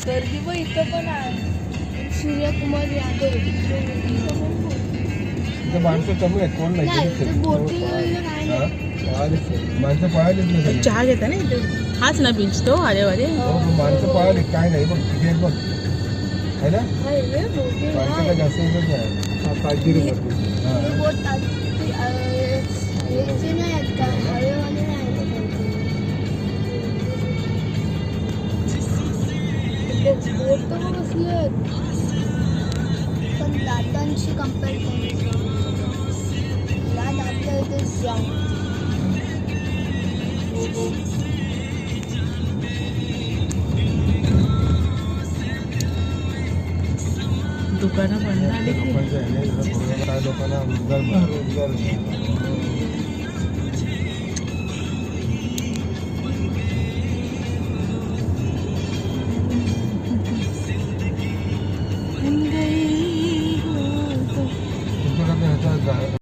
गर्दी पण इथं पण आहे. सूर्यकुमार यादव इथे माणसं कमी आहेत, कोण नाही माणसं पळालीच नाही. चहा घेता ना इथे, हाच ना बीच तो अरे वारे. माणसं पळाली काय नाही बघ, तिथे आहेत बघ है ना. माणसं काय जास्त येतच नाही. हा 500 पण दातांशी कम्पेअर केली या दाता इथे जाऊन दुकानं बंद आली की काय लोकांना रोजगार